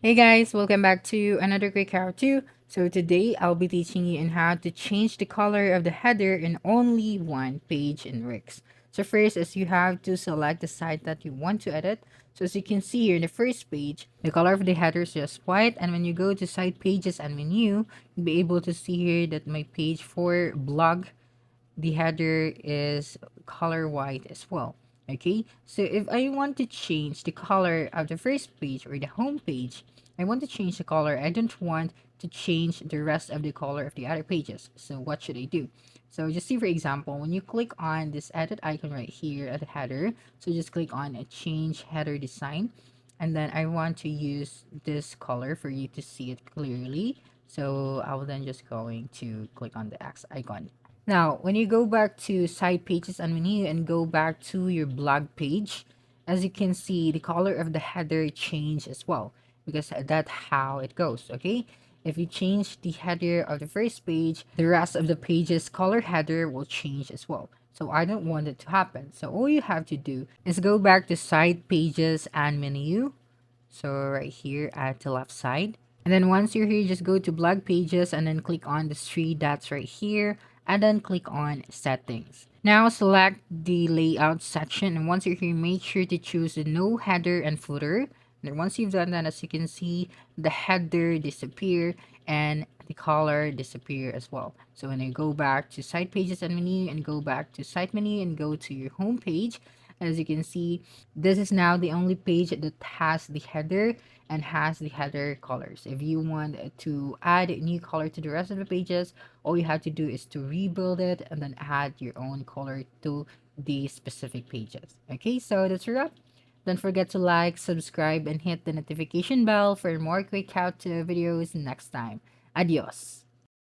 Hey guys, welcome back to another quick how to. So today I'll be teaching you on how to change the color of the header in only one page in Wix. So first is you have to select the site that you want to edit. So as you can see here in the first page, the color of the header is just white, and when you go to site pages and menu, you'll be able to see here that my page for blog, the header is color white as well. Okay, so if I want to change the color of the first page or the home page, I want to change the color. I don't want to change the rest of the color of the other pages. So what should I do? So just see, for example, when you click on this edit icon right here at the header, so just click on a change header design, and then I want to use this color for you to see it clearly. So I will then just going to click on the X icon. Now, when you go back to side pages and menu and go back to your blog page, as you can see, the color of the header change as well because that's how it goes. Okay, if you change the header of the first page, the rest of the page's color header will change as well. So I don't want it to happen. So all you have to do is go back to side pages and menu. So right here at the left side. And then once you're here, just go to blog pages and then click on the three dots right here and then click on settings. Now select the layout section, and once you're here, make sure to choose the no header and footer. And then once you've done that, as you can see, the header disappear and the color disappear as well. So when I go back to site pages and menu and go back to site menu and go to your home page, as you can see, this is now the only page that has the header and has the header colors. If you want to add a new color to the rest of the pages, all you have to do is to rebuild it and then add your own color to the specific pages. Okay, so that's a wrap. Don't forget to like, subscribe, and hit the notification bell for more quick how-to videos next time. Adios.